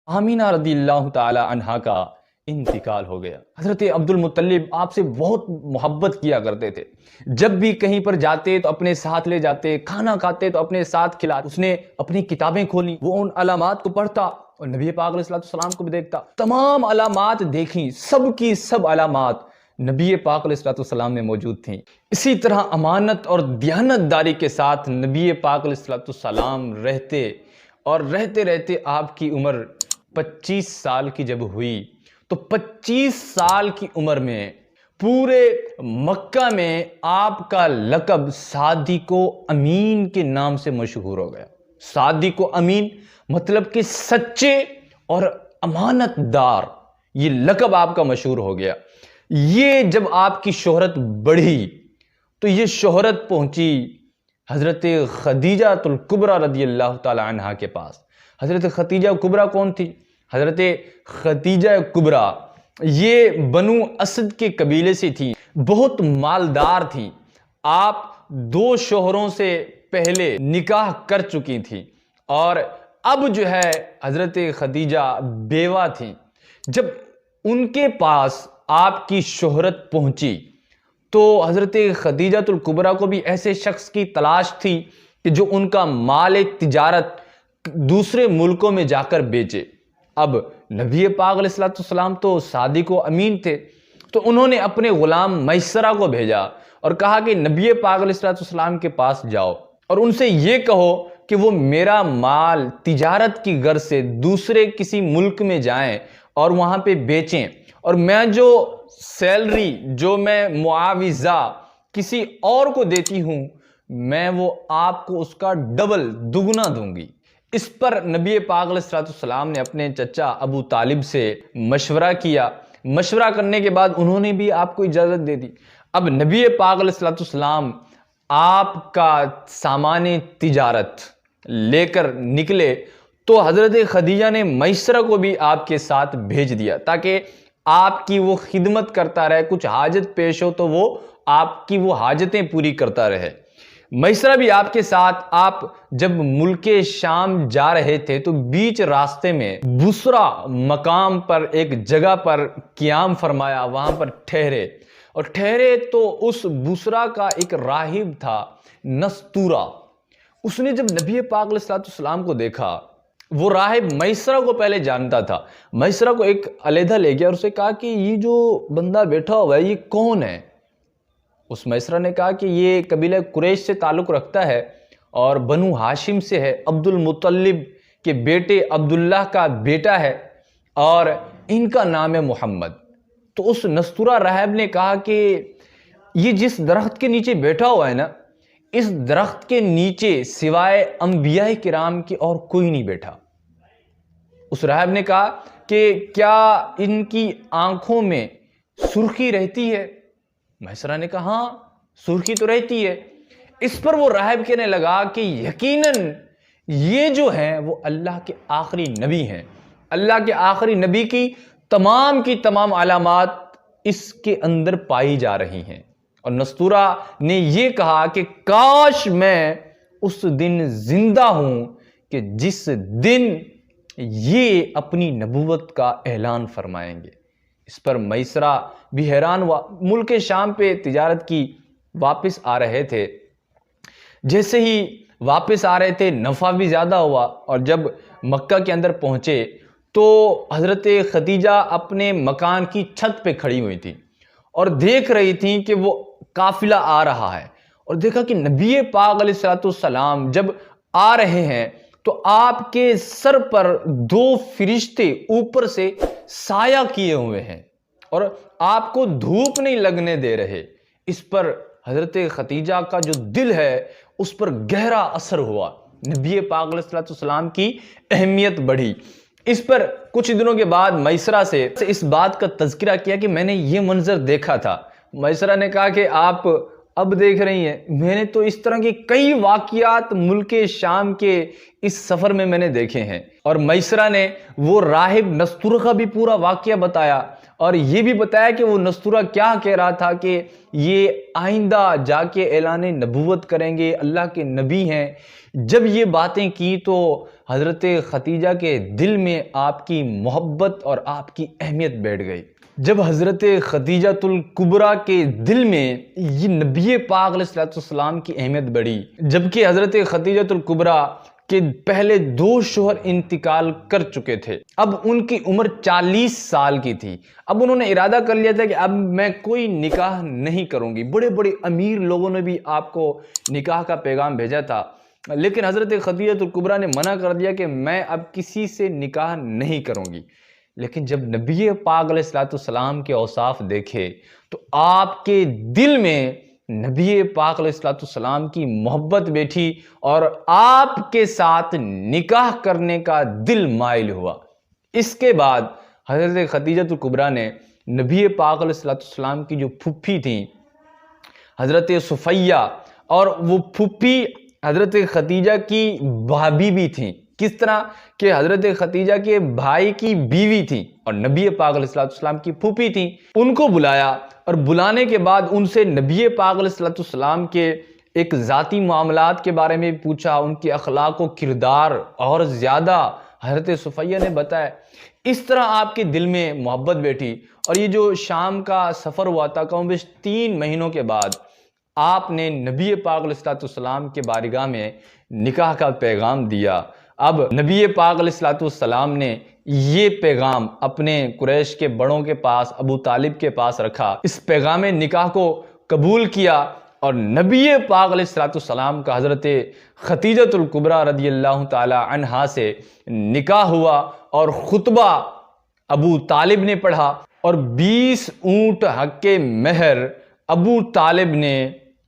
آمینہ رضی اللہ تعالی عنہا کا انتقال ہو گیا۔ حضرت عبد المطلب آپ سے بہت محبت کیا کرتے تھے، جب بھی کہیں پر جاتے تو اپنے ساتھ لے جاتے، کھانا کھاتے تو اپنے ساتھ کھلاتے۔ اس نے اپنی کتابیں کھولی، وہ ان علامات کو پڑھتا اور نبی پاک علیہ السلام کو بھی دیکھتا، تمام علامات دیکھیں، سب کی سب علامات نبی پاک علیہ السلام میں موجود تھیں۔ اسی طرح امانت اور دیانت داری کے ساتھ نبی پاک علیہ السلام رہتے، اور رہتے رہتے آپ کی عمر 25 سال کی جب ہوئی تو 25 سال کی عمر میں پورے مکہ میں آپ کا لقب صادق و امین کے نام سے مشہور ہو گیا۔ صادق و امین مطلب کہ سچے اور امانت دار، یہ لقب آپ کا مشہور ہو گیا۔ یہ جب آپ کی شہرت بڑھی تو یہ شہرت پہنچی حضرت خدیجہ الکبریٰ رضی اللہ تعالی عنہا کے پاس۔ حضرت خدیجہ کبریٰ کون تھی؟ حضرت خدیجہ کبریٰ یہ بنو اسد کے قبیلے سے تھی، بہت مالدار تھی۔ آپ 2 شوہروں سے پہلے نکاح کر چکی تھی اور اب جو ہے حضرت خدیجہ بیوہ تھیں۔ جب ان کے پاس آپ کی شہرت پہنچی تو حضرت خدیجہ الکبریٰ کو بھی ایسے شخص کی تلاش تھی کہ جو ان کا مال تجارت دوسرے ملکوں میں جا کر بیچے۔ اب نبی پاک علیہ السلام تو صادق و امین تھے، تو انہوں نے اپنے غلام میسرہ کو بھیجا اور کہا کہ نبی پاک علیہ السلام کے پاس جاؤ اور ان سے یہ کہو کہ وہ میرا مال تجارت کی غرض سے دوسرے کسی ملک میں جائیں اور وہاں پہ بیچیں، اور میں جو سیلری، جو میں معاوضہ کسی اور کو دیتی ہوں، میں وہ آپ کو اس کا ڈبل دگنا دوں گی۔ اس پر نبی پاک علیہ السلام نے اپنے چچا ابو طالب سے مشورہ کیا، مشورہ کرنے کے بعد انہوں نے بھی آپ کو اجازت دے دی۔ اب نبی پاک علیہ السلام آپ کا سامان تجارت لے کر نکلے تو حضرت خدیجہ نے میسرہ کو بھی آپ کے ساتھ بھیج دیا تاکہ آپ کی وہ خدمت کرتا رہے، کچھ حاجت پیش ہو تو وہ آپ کی وہ حاجتیں پوری کرتا رہے۔ میسرہ بھی آپ کے ساتھ، آپ جب ملک شام جا رہے تھے تو بیچ راستے میں بصرہ مقام پر ایک جگہ پر قیام فرمایا، وہاں پر ٹھہرے تو اس بصرہ کا ایک راہب تھا نستورہ۔ اس نے جب نبی پاک علیہ السلام کو دیکھا، وہ راہب میسرہ کو پہلے جانتا تھا، میسرہ کو ایک علیحدہ لے گیا اور اسے کہا کہ یہ جو بندہ بیٹھا ہوا ہے یہ کون ہے؟ اس میسرہ نے کہا کہ یہ قبیلہ قریش سے تعلق رکھتا ہے اور بنو ہاشم سے ہے، عبد المطلب کے بیٹے عبداللہ کا بیٹا ہے اور ان کا نام ہے محمد۔ تو اس نستورہ راہب نے کہا کہ یہ جس درخت کے نیچے بیٹھا ہوا ہے نا، اس درخت کے نیچے سوائے انبیاء کرام کے اور کوئی نہیں بیٹھا۔ اس راہب نے کہا کہ کیا ان کی آنکھوں میں سرخی رہتی ہے؟ میسرہ نے کہا ہاں سرخی تو رہتی ہے۔ اس پر وہ راہب کہنے لگا کہ یقیناً یہ جو ہیں وہ اللہ کے آخری نبی ہیں، اللہ کے آخری نبی کی تمام علامات اس کے اندر پائی جا رہی ہیں۔ اور نستورہ نے یہ کہا کہ کاش میں اس دن زندہ ہوں کہ جس دن یہ اپنی نبوت کا اعلان فرمائیں گے۔ اس پر میسرہ بھی حیران ہوا، ملک شام پہ تجارت کی واپس آ رہے تھے، جیسے ہی واپس آ رہے تھے نفع بھی زیادہ ہوا، اور جب مکہ کے اندر پہنچے تو حضرت خدیجہ اپنے مکان کی چھت پہ کھڑی ہوئی تھی اور دیکھ رہی تھیں کہ وہ قافلہ آ رہا ہے، اور دیکھا کہ نبی پاک علیہ السلام جب آ رہے ہیں تو آپ کے سر پر 2 فرشتے اوپر سے سایہ کیے ہوئے ہیں اور آپ کو دھوپ نہیں لگنے دے رہے۔ اس پر حضرت خدیجہ کا جو دل ہے اس پر گہرا اثر ہوا، نبی پاک علیہ السلام کی اہمیت بڑھی۔ اس پر کچھ دنوں کے بعد میسرہ سے اس بات کا تذکرہ کیا کہ میں نے یہ منظر دیکھا تھا۔ میسرہ نے کہا کہ آپ اب دیکھ رہی ہیں، میں نے تو اس طرح کے کئی واقعات ملک شام کے اس سفر میں نے دیکھے ہیں۔ اور میسرہ نے وہ راہب نستورہ کا بھی پورا واقعہ بتایا اور یہ بھی بتایا کہ وہ نستورہ کیا کہہ رہا تھا کہ یہ آئندہ جا کے اعلان نبوت کریں گے، اللہ کے نبی ہیں۔ جب یہ باتیں کی تو حضرت ختیجہ کے دل میں آپ کی محبت اور آپ کی اہمیت بیٹھ گئی۔ جب حضرت خدیجہ الکبریٰ کے دل میں یہ نبی پاک علیہ السلام کی اہمیت بڑھی، جبکہ حضرت خدیجہ الکبریٰ کے پہلے 2 شوہر انتقال کر چکے تھے، اب ان کی عمر 40 سال کی تھی، اب انہوں نے ارادہ کر لیا تھا کہ اب میں کوئی نکاح نہیں کروں گی۔ بڑے بڑے امیر لوگوں نے بھی آپ کو نکاح کا پیغام بھیجا تھا، لیکن حضرت خدیجہ الکبریٰ نے منع کر دیا کہ میں اب کسی سے نکاح نہیں کروں گی۔ لیکن جب نبی پاک علیہ السلام کے اوصاف دیکھے تو آپ کے دل میں نبی پاک علیہ السلام کی محبت بیٹھی اور آپ کے ساتھ نکاح کرنے کا دل مائل ہوا۔ اس کے بعد حضرت خدیجہ الکبریٰ نے نبی پاک علیہ السلام کی جو پھوپھی تھیں حضرت صفیہ، اور وہ پھوپھی حضرت خدیجہ کی بھابھی بھی تھیں، کس طرح کہ حضرت خدیجہ کے بھائی کی بیوی تھیں اور نبی پاک علیہ السلام کی پھوپھی تھیں، ان کو بلایا اور بلانے کے بعد ان سے نبی پاک علیہ السلام کے ایک ذاتی معاملات کے بارے میں پوچھا، ان کے اخلاق و کردار اور زیادہ حضرت صفیہ نے بتایا۔ اس طرح آپ کے دل میں محبت بیٹھی، اور یہ جو شام کا سفر ہوا تھا کم بیش 3 مہینوں کے بعد آپ نے نبی پاک علیہ السلام کے بارگاہ میں نکاح کا پیغام دیا۔ اب نبی پاک علیہ السلام نے یہ پیغام اپنے قریش کے بڑوں کے پاس، ابو طالب کے پاس رکھا، اس پیغام نکاح کو قبول کیا، اور نبی پاک علیہ السلام کا حضرت خدیجہ الکبریٰ رضی اللہ تعالی عنہا سے نکاح ہوا، اور خطبہ ابو طالب نے پڑھا، اور 20 اونٹ حق مہر ابو طالب نے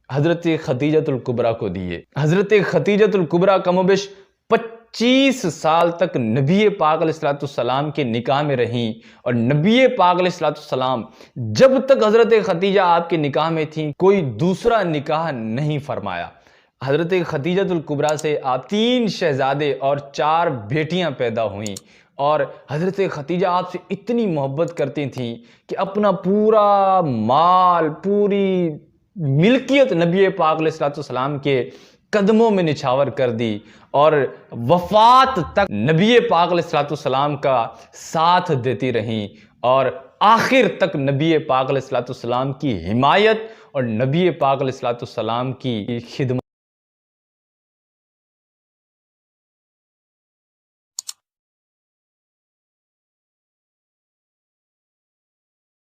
حضرت خدیجہ الکبریٰ کو دیے۔ حضرت خدیجہ الکبریٰ کم و بیش 25 سال تک نبی پاک علیہ السلام کے نکاح میں رہیں، اور نبی پاک علیہ السلام جب تک حضرت خدیجہ آپ کے نکاح میں تھیں کوئی دوسرا نکاح نہیں فرمایا۔ حضرت خدیجہ الکبریٰ سے آپ 3 شہزادے اور 4 بیٹیاں پیدا ہوئیں، اور حضرت خدیجہ آپ سے اتنی محبت کرتی تھیں کہ اپنا پورا مال، پوری ملکیت نبی پاک علیہ السلام کے قدموں میں نچھاور کر دی، اور وفات تک نبی پاک علیہ السلام کا ساتھ دیتی رہیں، اور آخر تک نبی پاک علیہ السلام کی حمایت اور نبی پاک علیہ السلام کی خدمت